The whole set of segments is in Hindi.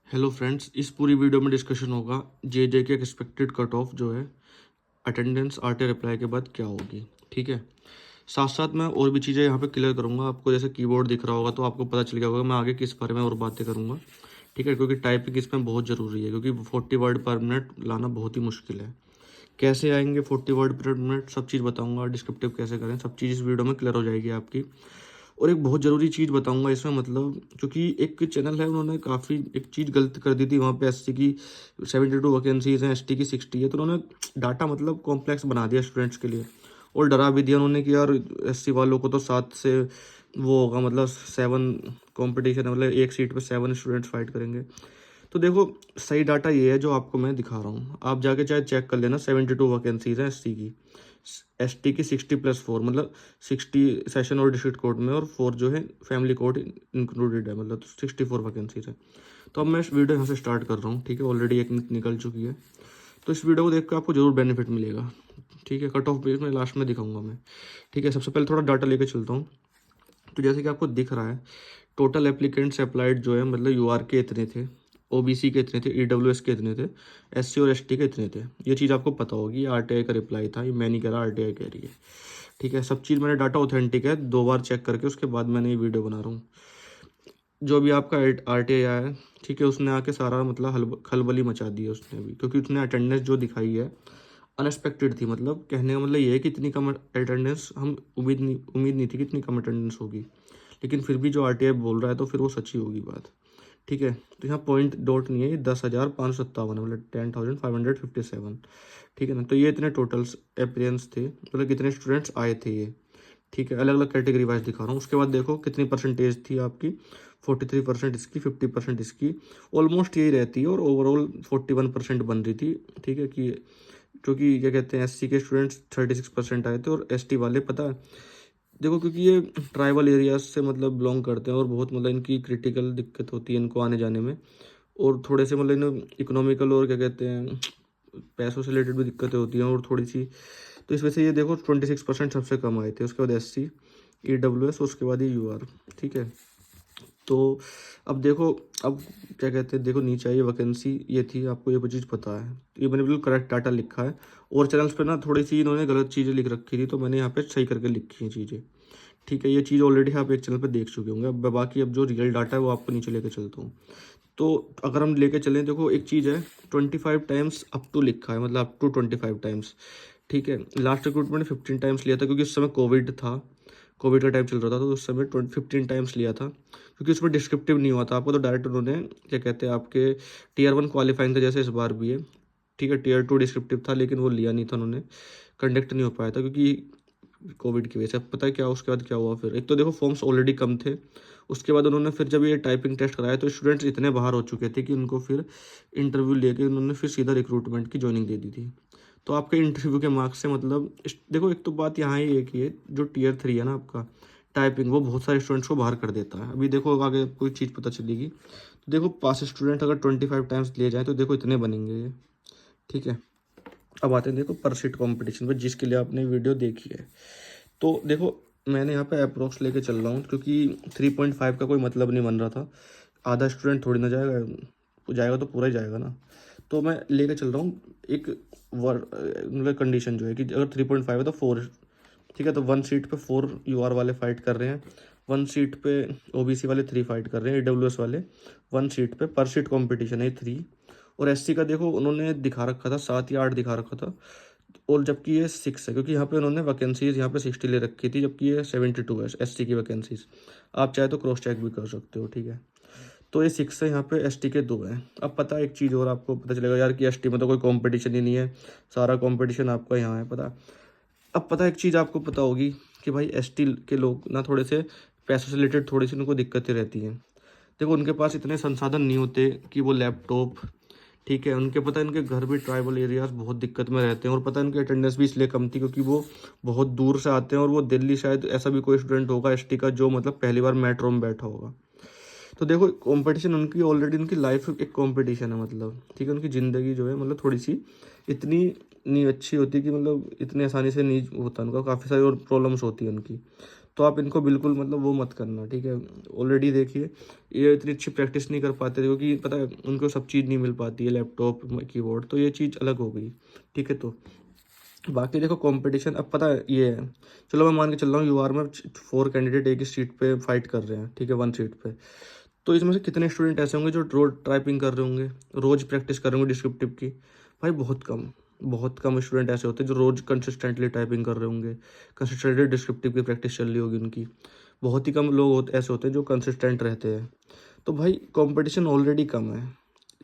हेलो फ्रेंड्स, इस पूरी वीडियो में डिस्कशन होगा जे के एक्सपेक्टेड कट ऑफ जो है अटेंडेंस आरटी रिप्लाई के बाद क्या होगी। ठीक है, साथ साथ मैं और भी चीज़ें यहाँ पे क्लियर करूँगा। आपको जैसे कीबोर्ड दिख रहा होगा तो आपको पता चल गया होगा मैं आगे किस बारे में और बातें करूँगा। ठीक है, क्योंकि टाइपिंग इसमें बहुत ज़रूरी है, क्योंकि 40 वर्ड पर मिनट लाना बहुत ही मुश्किल है। कैसे आएंगे 40 वर्ड पर मिनट, सब चीज़ बताऊँगा। डिस्क्रिप्टिव कैसे करें, सब चीज़ इस वीडियो में क्लियर हो जाएगी आपकी। और एक बहुत ज़रूरी चीज़ बताऊंगा इसमें, मतलब क्योंकि एक चैनल है उन्होंने काफ़ी एक चीज़ गलत कर दी थी। वहाँ पे एससी की 72 वैकेंसीज हैं, एसटी की 60 है, तो उन्होंने डाटा मतलब कॉम्प्लेक्स बना दिया स्टूडेंट्स के लिए और डरा भी दिया उन्होंने कि यार एससी वालों को तो 7 से वो होगा, मतलब 7 कंपटीशन है, मतलब एक सीट पे 7 स्टूडेंट्स फाइट करेंगे। तो देखो, सही डाटा ये है जो आपको मैं दिखा रहा हूँ। आप जाके चाहे चेक कर लेना, 72 वैकेंसीज हैं एसटी की, एसटी की 60+4, मतलब 60 सेशन और डिस्ट्रिक्ट कोर्ट में और 4 जो है फैमिली कोर्ट इंक्लूडेड है, मतलब 64 वैकेंसीज है। तो अब मैं इस वीडियो यहाँ से स्टार्ट कर रहा हूँ। ठीक है, ऑलरेडी एक निकल चुकी है, तो इस वीडियो को देख कर आपको जरूर बेनिफिट मिलेगा। ठीक है, कट ऑफ बेस में लास्ट में दिखाऊंगा मैं। ठीक है, सबसे पहले थोड़ा डाटा लेके चलता हूँ। तो जैसे कि आपको दिख रहा है, टोटल एप्लीकेंट्स अप्लाइड जो है, मतलब यूआर के इतने थे, ओबीसी के इतने थे, ईडब्ल्यूएस के इतने थे, एससी और एसटी के इतने थे। ये चीज़ आपको पता होगी, आरटीआई का रिप्लाई था, ये मैं नहीं कह रहा, आरटीआई कह रही है। ठीक है, सब चीज़ मैंने डाटा ऑथेंटिक है, 2 बार चेक करके उसके बाद मैंने ये वीडियो बना रहा हूँ। जो भी आपका आरटीआई आया है, ठीक है, उसने आके सारा मतलब खलबली मचा दी है उसने भी, क्योंकि उसने अटेंडेंस जो दिखाई है अनएक्सपेक्टेड थी। मतलब कहने का मतलब ये है कि इतनी कम अटेंडेंस, हम उम्मीद नहीं थी कि इतनी कम अटेंडेंस होगी, लेकिन फिर भी जो आरटीआई बोल रहा है तो फिर वो सच्ची होगी बात। ठीक है, तो यहाँ पॉइंट डॉट नहीं है, ये 10,557 है, मतलब 10,557। ठीक है ना, तो ये इतने टोटल्स अपियरेंस थे, मतलब कितने स्टूडेंट्स आए थे ये। ठीक है, अलग अलग कैटेगरी वाइज दिखा रहा हूँ। उसके बाद देखो कितनी परसेंटेज थी आपकी, 43% इसकी, 50% इसकी, ऑलमोस्ट यही रहती है, और ओवरऑल 41% बन रही थी। ठीक है, कि क्योंकि क्या कहते हैं, एससी के स्टूडेंट्स 36% आए थे और एसटी वाले, पता है देखो, क्योंकि ये ट्राइबल एरियाज से मतलब बिलोंग करते हैं और बहुत मतलब इनकी क्रिटिकल दिक्कत होती है इनको आने जाने में, और थोड़े से मतलब इन इकोनॉमिकल और क्या कहते हैं पैसों से रिलेटेड भी दिक्कतें होती हैं और थोड़ी सी, तो इस वजह से ये देखो 26% सबसे कम आए थे। उसके बाद एससी, ईडब्ल्यूएस, उसके बाद ये यूआर। ठीक है, तो अब देखो, अब क्या कहते हैं, देखो नीचे आई वैकेंसी ये थी, आपको ये चीज़ पता है, ये मैंने बिल्कुल करेक्ट डाटा लिखा है। और चैनल्स पे ना थोड़ी सी इन्होंने गलत चीज़ें लिख रखी थी, तो मैंने यहाँ पे सही करके लिखी हैं चीज़ें। ठीक है, ये चीज़ ऑलरेडी आप एक चैनल पे देख चुके होंगे। अब बाकी अब जो रियल डाटा है वो आपको नीचे लेके चलता हूँ। तो अगर हम लेके चलें, देखो एक चीज़ है, 25 टाइम्स अप टू लिखा है, मतलब अप टू 25 टाइम्स। ठीक है, लास्ट रिक्रूटमेंट ने 15 टाइम्स लिया था, क्योंकि उस समय कोविड था, कोविड का टाइम चल रहा था, तो उस समय 15 टाइम्स लिया था, क्योंकि उसमें डिस्क्रिप्टिव नहीं हुआ था आपको, तो डायरेक्ट उन्होंने क्या कहते हैं आपके Tier 1 क्वालिफाइंग था, जैसे इस बार भी है। ठीक है, Tier 2 डिस्क्रिप्टिव था, लेकिन वो लिया नहीं था उन्होंने, कंडक्ट नहीं हो पाया था क्योंकि कोविड की वजह से। अब पता है क्या उसके बाद क्या हुआ, फिर एक तो देखो फॉर्म्स ऑलरेडी कम थे, उसके बाद उन्होंने फिर जब ये टाइपिंग टेस्ट कराया तो स्टूडेंट्स इतने बाहर हो चुके थे कि उनको फिर इंटरव्यू लेके उन्होंने फिर सीधा रिक्रूटमेंट की ज्वाइनिंग दे दी थी। तो आपके इंटरव्यू के मार्क्स से मतलब देखो, एक तो बात यहाँ ही एक ही है, जो Tier 3 है ना आपका टाइपिंग, वो बहुत सारे स्टूडेंट्स को बाहर कर देता है। अभी देखो आगे कोई चीज़ पता चलेगी, तो देखो पास स्टूडेंट अगर 25 टाइम्स लिए जाए तो देखो इतने बनेंगे ये। ठीक है, अब आते हैं देखो पर सीट कॉम्पिटिशन पर, जिसके लिए आपने वीडियो देखी है। तो देखो, मैंने यहाँ पे अप्रोक्स लेके चल रहा हूँ, क्योंकि 3.5 का कोई मतलब नहीं बन रहा था। आधा स्टूडेंट थोड़ी ना जाएगा, जाएगा तो पूरा ही जाएगा ना। तो मैं लेके चल रहा हूँ एक मतलब कंडीशन जो है कि अगर 3.5 है तो 4। ठीक है, तो 1 सीट पे 4 यूआर वाले फाइट कर रहे हैं, 1 सीट पे ओबीसी वाले 3 फाइट कर रहे हैं, ईडब्ल्यूएस वाले 1 सीट पे, पर सीट कॉम्पिटिशन है 3। और एससी का देखो उन्होंने दिखा रखा था 7 या 8 दिखा रखा था, और जबकि ये 6 है, क्योंकि यहाँ पे उन्होंने वैकेंसीज यहाँ पे 60 ले रखी थी, जबकि ये 72 है एसटी की वैकेंसीज। आप चाहे तो क्रॉस चेक भी कर सकते हो। ठीक है, तो ये 6 है, यहाँ पे एसटी के 2 हैं। अब पता है एक चीज़ और आपको पता चलेगा यार कि एसटी में तो कोई कंपटीशन ही नहीं है, सारा कंपटीशन आपका यहाँ है, पता। अब पता है एक चीज़ आपको पता होगी कि भाई एसटी के लोग ना थोड़े से पैसों से रिलेटेड थोड़ी सी उनको दिक्कतें रहती हैं। देखो उनके पास इतने संसाधन नहीं होते कि वो लैपटॉप, ठीक है, उनके पता है इनके घर भी ट्राइबल एरियाज बहुत दिक्कत में रहते हैं, और पता है इनकी अटेंडेंस भी इसलिए कम थी क्योंकि वो बहुत दूर से आते हैं, और वो दिल्ली, शायद ऐसा भी कोई स्टूडेंट होगा एसटी का जो मतलब पहली बार मेट्रो में बैठा होगा। तो देखो कंपटीशन उनकी ऑलरेडी, उनकी लाइफ एक कंपटीशन है, मतलब ठीक है, उनकी ज़िंदगी जो है मतलब थोड़ी सी इतनी नहीं अच्छी होती कि मतलब इतनी आसानी से नहीं होता उनका, काफ़ी सारी और प्रॉब्लम्स होती है उनकी। तो आप इनको बिल्कुल मतलब वो मत करना, ठीक है। ऑलरेडी देखिए ये इतनी अच्छी प्रैक्टिस नहीं कर पाते क्योंकि पता है उनको सब चीज़ नहीं मिल पाती है, लैपटॉप कीबोर्ड, तो ये चीज़ अलग हो गई, ठीक है। तो बाकी देखो कंपटीशन अब पता है ये है, चलो मैं मान के चल रहा हूँ यूआर में 4 कैंडिडेट एक ही सीट पे फाइट कर रहे हैं, ठीक है, 1 सीट पे। तो इसमें से कितने स्टूडेंट ऐसे होंगे जो रोज टाइपिंग कर रहे होंगे, रोज प्रैक्टिस कर रहे होंगे डिस्क्रिप्टिव की? भाई बहुत कम स्टूडेंट ऐसे होते हैं जो रोज कंसिस्टेंटली टाइपिंग कर रहे होंगे, कंसिस्टेंटली डिस्क्रिप्टिव की प्रैक्टिस चल रही होगी उनकी। बहुत ही कम लोग ऐसे होते हैं जो कंसिस्टेंट रहते हैं। तो भाई कंपटीशन ऑलरेडी कम है,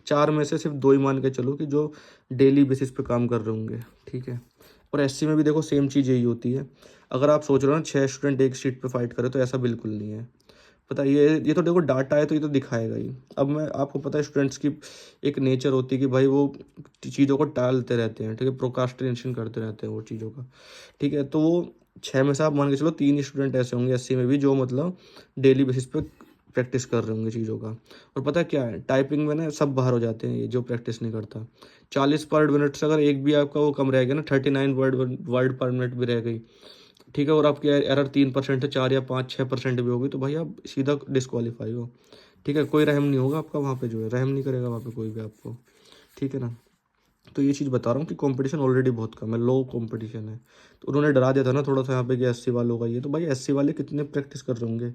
4 में से सिर्फ 2 ही मान के चलो कि जो डेली बेसिस पे काम कर रहे होंगे, ठीक है। और एससी में भी देखो सेम चीज़ यही होती है। अगर आप सोच रहे हो ना 6 स्टूडेंट एक सीट पे फाइट करे, तो ऐसा बिल्कुल नहीं है। पता है ये तो देखो डाटा है तो ये तो दिखाएगा ही। अब मैं आपको पता है स्टूडेंट्स की एक नेचर होती है कि भाई वो चीज़ों को टालते रहते हैं, ठीक है, प्रोकास्टिनेशन करते रहते हैं वो चीज़ों का, ठीक है। तो वो 6 में से आप मान के चलो 3 स्टूडेंट ऐसे होंगे एससी में भी जो मतलब डेली बेसिस पे प्रैक्टिस कर रहे होंगे चीज़ों का। और पता है क्या है, टाइपिंग में ना सब बाहर हो जाते हैं ये जो प्रैक्टिस नहीं करता। 40 पर मिनट से अगर एक भी आपका वो कम रह गया ना, 39 वर्ड पर मिनट भी रह गई, ठीक है, और आपकी एरर 3% है, 4 या 5-6% भी होगी, तो भाई आप सीधा डिस्क्वालीफाई हो, ठीक है। कोई रहम नहीं होगा आपका वहाँ पे, जो है रहम नहीं करेगा वहाँ पे कोई भी आपको, ठीक है ना। तो ये चीज़ बता रहा हूँ कि कंपटीशन ऑलरेडी बहुत कम है, लो कंपटीशन है। तो उन्होंने डरा दिया था ना थोड़ा सा यहाँ पे कि एससी वालों का ये, तो भाई एससी वाले कितने प्रैक्टिस कर रहे होंगे?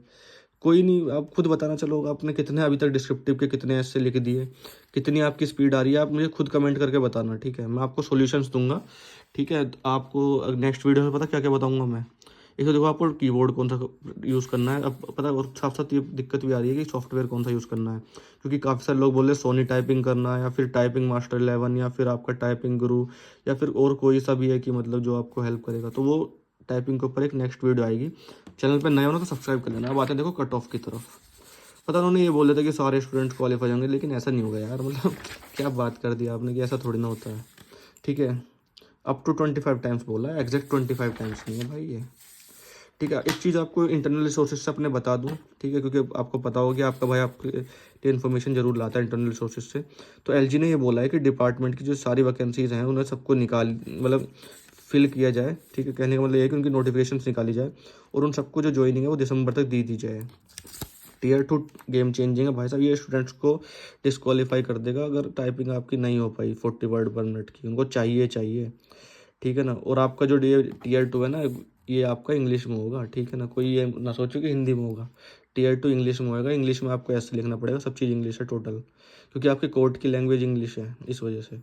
कोई नहीं, आप खुद बताना, चलो आपने कितने अभी तक डिस्क्रिप्टिव के कितने ऐसे लिख दिए, कितनी आपकी स्पीड आ रही है, आप मुझे खुद कमेंट करके बताना, ठीक है। मैं आपको सॉल्यूशंस दूंगा, ठीक है। आपको नेक्स्ट वीडियो में पता क्या क्या बताऊंगा मैं। एक तो देखो आपको कीबोर्ड कौन सा यूज़ करना है, अब पता है, और साथ साथ ये दिक्कत भी आ रही है कि सॉफ्टवेयर कौन सा यूज़ करना है, क्योंकि काफ़ी सारे लोग बोल रहे हैं सोनी टाइपिंग करना है, या फिर टाइपिंग मास्टर 11, या फिर आपका टाइपिंग गुरु, या फिर और कोई सा भी है कि मतलब जो आपको हेल्प करेगा। तो वो टाइपिंग के ऊपर एक नेक्स्ट वीडियो आएगी। चैनल पर नए हो ना तो सब्सक्राइब कर लेना। अब आते हैं देखो कट ऑफ की तरफ। पता उन्होंने ये बोल दिया था कि सारे स्टूडेंट्स क्वालिफाई होंगे, लेकिन ऐसा नहीं होगा यार, मतलब क्या बात कर दी आपने कि ऐसा थोड़ी ना होता है, ठीक है। अप टू 25 टाइम्स बोला है, एग्जैक्ट 25 टाइम्स नहीं है भाई ये, ठीक है। एक चीज़ आपको इंटरनल रिसोर्सेज से अपने बता दूं, ठीक है, क्योंकि आपको पता होगा कि आपका भाई आपके लिए इन्फॉर्मेशन जरूर लाता है इंटरनल रिसोर्सेज से। तो एलजी ने ये बोला है कि डिपार्टमेंट की जो सारी वैकेंसीज हैं उन्हें सबको निकाल मतलब फिल किया जाए, ठीक है। कहने का मतलब ये है कि उनकी नोटिफिकेशन निकाली जाए और उन सबको जो ज्वाइनिंग है वो दिसंबर तक दी जाए। टीयर 2 गेम चेंजिंग है भाई साहब, ये स्टूडेंट्स को डिस्क्वालीफाई कर देगा अगर टाइपिंग आपकी नहीं हो पाई 40 वर्ड पर मिनट की, उनको चाहिए, ठीक है ना। और आपका जो टीयर 2 है ना, ये आपका इंग्लिश में होगा, ठीक है ना। कोई ये ना सोचो कि हिंदी में होगा, टीयर 2 इंग्लिश में होगा। इंग्लिश में आपको ऐसे लिखना पड़ेगा, सब चीज़ इंग्लिश है टोटल, क्योंकि आपकी कोर्ट की लैंग्वेज इंग्लिश है, इस वजह से।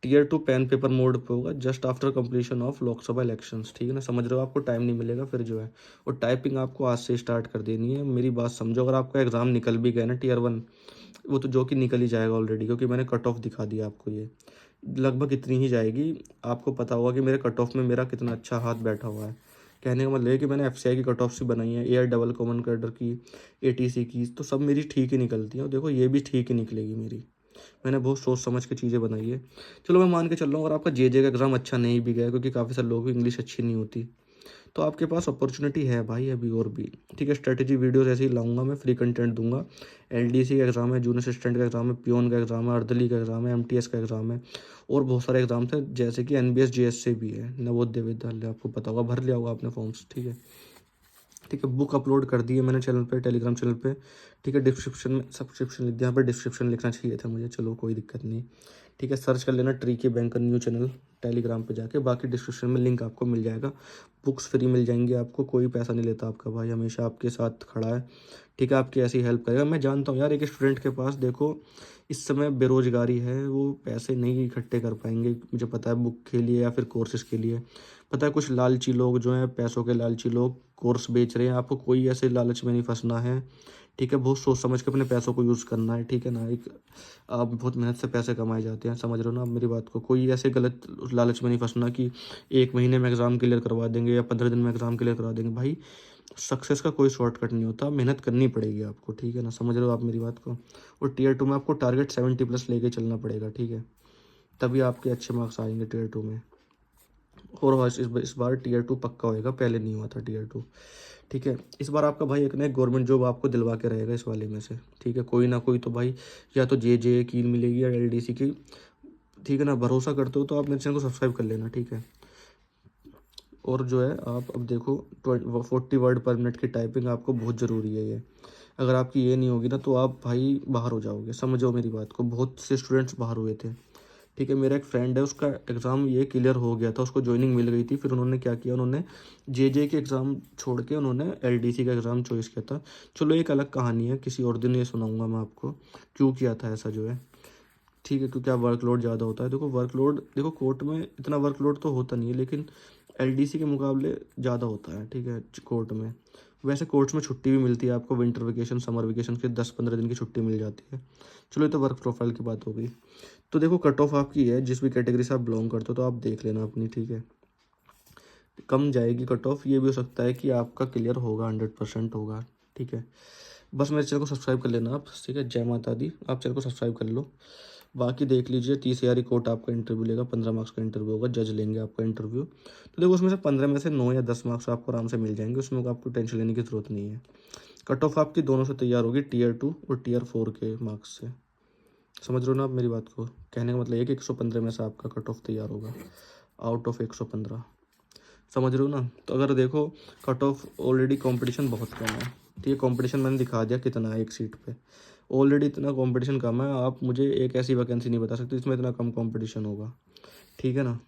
टीयर 2 पेन पेपर मोड पे होगा just after completion of Lok Sabha elections, ठीक है ना, समझ रहे हो, आपको टाइम नहीं मिलेगा फिर जो है। और टाइपिंग आपको आज से स्टार्ट कर देनी है, मेरी बात समझो। अगर आपका एग्जाम निकल भी गया ना टीयर 1, वो तो जो कि निकल ही जाएगा ऑलरेडी, क्योंकि मैंने कट ऑफ दिखा दिया आपको, ये लगभग इतनी ही जाएगी। आपको पता होगा कि मेरे कट ऑफ में मेरा कितना अच्छा हाथ बैठा हुआ है। कहने का मतलब है कि मैंने एफसीआई की कट ऑफ से बनाई है, एयर डबल कॉमन कैडर की, एटीसी की, तो सब मेरी ठीक ही निकलती है। और देखो ये भी ठीक ही निकलेगी मेरी, मैंने बहुत सोच समझ के चीज़ें बनाई है। चलो मैं मान के चल रहा हूँ, अगर आपका जे का एग्ज़ाम अच्छा नहीं भी गया, क्योंकि काफ़ी सारे लोगों की इंग्लिश अच्छी नहीं होती, तो आपके पास अपॉर्चुनिटी है भाई अभी और भी, ठीक है। स्ट्रेटेजी वीडियोस ऐसे ही लाऊंगा मैं, फ्री कंटेंट दूंगा। एलडीसी का एग्ज़ाम है, जूनियर असिस्टेंट का एग्ज़ाम है, पियोन का एग्ज़ाम है, अर्दली का एग्ज़ाम है, एमटीएस का एग्ज़ाम है, और बहुत सारे एग्ज़ाम्स हैं, जैसे कि एनबीएस जेएससे भी है, नवोदय विद्यालय, आपको पता होगा, भर लिया होगा आपने फॉर्म्स, ठीक है। ठीक है, बुक अपलोड कर दी है मैंने चैनल पे, टेलीग्राम चैनल पे, ठीक है। डिस्क्रिप्शन में सब्सक्रिप्शन लिख दिया, यहाँ पर डिस्क्रिप्शन लिखना चाहिए था मुझे, चलो कोई दिक्कत नहीं, ठीक है। सर्च कर लेना ट्री के बैंक न्यू चैनल टेलीग्राम पे जाके, बाकी डिस्क्रिप्शन में लिंक आपको मिल जाएगा। बुक्स फ्री मिल जाएंगी आपको, कोई पैसा नहीं लेता आपका भाई, हमेशा आपके साथ खड़ा है, ठीक है, आपकी ऐसी हेल्प करेगा। मैं जानता हूँ यार, एक स्टूडेंट के पास देखो इस समय बेरोजगारी है, वो पैसे नहीं इकट्ठे कर पाएंगे, मुझे पता है, बुक के लिए या फिर कोर्सेज के लिए। पता है कुछ लालची लोग जो हैं, पैसों के लालची लोग कोर्स बेच रहे हैं, आपको कोई ऐसे लालच में नहीं फंसना है, ठीक है। बहुत सोच समझ के अपने पैसों को यूज़ करना है, ठीक है ना। एक आप बहुत मेहनत से पैसे कमाए जाते हैं, समझ रहे हो ना आप मेरी बात को। कोई ऐसे गलत लालच में नहीं फंसना कि 1 महीने में एग्ज़ाम क्लियर करवा देंगे या 15 दिन में एग्ज़ाम क्लियर करवा देंगे। भाई सक्सेस का कोई शॉर्टकट नहीं होता, मेहनत करनी पड़ेगी आपको, ठीक है ना, समझ रहे हो आप मेरी बात को। और टीयर 2 में आपको टारगेट 70+ लेके चलना पड़ेगा, ठीक है, तभी आपके अच्छे मार्क्स आएंगे टीयर 2 में। और हाँ, इस बार टीयर 2 पक्का होएगा, पहले नहीं हुआ था टीयर 2, ठीक है। इस बार आपका भाई एक ना एक गवर्नमेंट जॉब आपको दिलवा के रहेगा इस वाले में से, ठीक है, कोई ना कोई तो भाई, या तो जे की मिलेगी या एलडीसी की, ठीक है ना। भरोसा करते हो तो आप मेरे चैनल को सब्सक्राइब कर लेना, ठीक है। और जो है आप अब देखो 40 वर्ड पर मिनट की टाइपिंग आपको बहुत ज़रूरी है ये। अगर आपकी ये नहीं होगी ना तो आप भाई बाहर हो जाओगे, समझो मेरी बात को। बहुत से स्टूडेंट्स बाहर हुए थे, ठीक है। मेरा एक फ्रेंड है, उसका एग्ज़ाम ये क्लियर हो गया था, उसको जॉइनिंग मिल गई थी। फिर उन्होंने क्या किया, उन्होंने जे के एग्ज़ाम छोड़ के उन्होंने LDC का एग्ज़ाम चॉइस किया था। चलो एक अलग कहानी है, किसी और दिन ये सुनाऊंगा मैं आपको क्यों किया था ऐसा जो है, ठीक है। क्योंकि आप वर्कलोड ज़्यादा होता है, देखो वर्कलोड, देखो कोर्ट में इतना वर्कलोड तो होता नहीं है, लेकिन LDC के मुकाबले ज़्यादा होता है, ठीक है, कोर्ट में। वैसे कोर्ट्स में छुट्टी भी मिलती है आपको, विंटर वेकेशन, समर वेकेशन के 10-15 दिन की छुट्टी मिल जाती है। चलो ये तो वर्क प्रोफाइल की बात हो गई। तो देखो कट ऑफ आपकी है, जिस भी कैटेगरी से आप बिलोंग करते हो तो आप देख लेना अपनी, ठीक है। कम जाएगी कट ऑफ, ये भी हो सकता है कि आपका क्लियर होगा, 100% होगा, ठीक है। बस मेरे चैनल को सब्सक्राइब कर लेना आप, ठीक है। जय माता दी। आप चैनल को सब्सक्राइब कर लो। बाकी देख लीजिए, 30 हज़ार कोर्ट आपका इंटरव्यू लेगा, 15 मार्क्स का इंटरव्यू होगा, जज लेंगे आपका इंटरव्यू। तो देखो उसमें से 15 में से 9 या 10 मार्क्स आपको आराम से मिल जाएंगे, उसमें आपको टेंशन लेने की ज़रूरत नहीं है। कट ऑफ आपकी दोनों से तैयार होगी, Tier 2 और Tier 4 के मार्क्स से। समझ रहे हो ना आप मेरी बात को? कहने का मतलब ये कि 115 में से आपका कट ऑफ तैयार होगा, आउट ऑफ 115। समझ रहे हो ना? तो अगर देखो कट ऑफ ऑलरेडी कंपटीशन बहुत कम है, ठीक है। कंपटीशन मैंने दिखा दिया कितना है एक सीट पे, ऑलरेडी इतना कंपटीशन कम है। आप मुझे एक ऐसी वैकेंसी नहीं बता सकते इसमें इतना कम कंपटीशन होगा, ठीक है ना।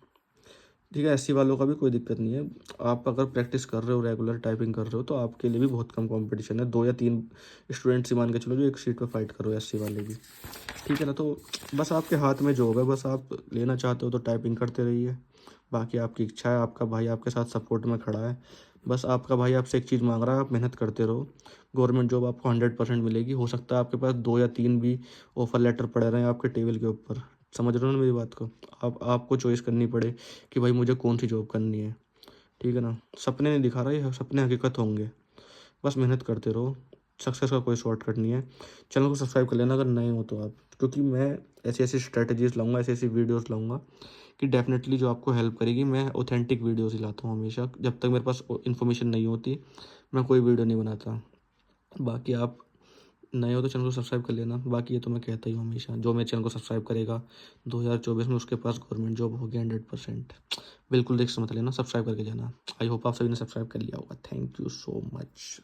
ठीक है, SC वालों का भी कोई दिक्कत नहीं है। आप अगर प्रैक्टिस कर रहे हो, रेगुलर टाइपिंग कर रहे हो, तो आपके लिए भी बहुत कम कंपटीशन है। 2 या 3 स्टूडेंट्स ही मान के चलो जो एक सीट पे फाइट करो, SC वाले भी, ठीक है ना। तो बस आपके हाथ में जॉब है, बस आप लेना चाहते हो तो टाइपिंग करते रहिए। बाकी आपकी इच्छा है, आपका भाई आपके साथ सपोर्ट में खड़ा है। बस आपका भाई आपसे एक चीज़ मांग रहा है, आप मेहनत करते रहो। गवर्नमेंट जॉब आपको 100% मिलेगी। हो सकता है आपके पास 2 या 3 भी ऑफर लेटर पड़े रहें आपके टेबल के ऊपर। समझ रहे हो ना मेरी बात को? आपको चॉइस करनी पड़े कि भाई मुझे कौन सी जॉब करनी है, ठीक है ना। सपने नहीं दिखा रहा, ये सपने हकीकत होंगे। बस मेहनत करते रहो, सक्सेस का कोई शॉर्टकट नहीं है। चैनल को सब्सक्राइब कर लेना अगर नए हो तो आप, क्योंकि मैं ऐसी ऐसी स्ट्रेटजीज लाऊंगा, ऐसी ऐसी वीडियोस लाऊंगा कि डेफिनेटली जो आपको हेल्प करेगी। मैं ऑथेंटिक वीडियोस ही लाता हूँ हमेशा, जब तक मेरे पास इन्फॉर्मेशन नहीं होती मैं कोई वीडियो नहीं बनाता। बाकी आप नए हो तो चैनल को सब्सक्राइब कर लेना। बाकी ये तो मैं कहता ही हूँ हमेशा, जो मेरे चैनल को सब्सक्राइब करेगा 2024 में उसके पास गवर्नमेंट जॉब होगी 100%। बिल्कुल रिस्क मत लेना, सब्सक्राइब करके जाना। आई होप आप सभी ने सब्सक्राइब कर लिया होगा। Thank you so much.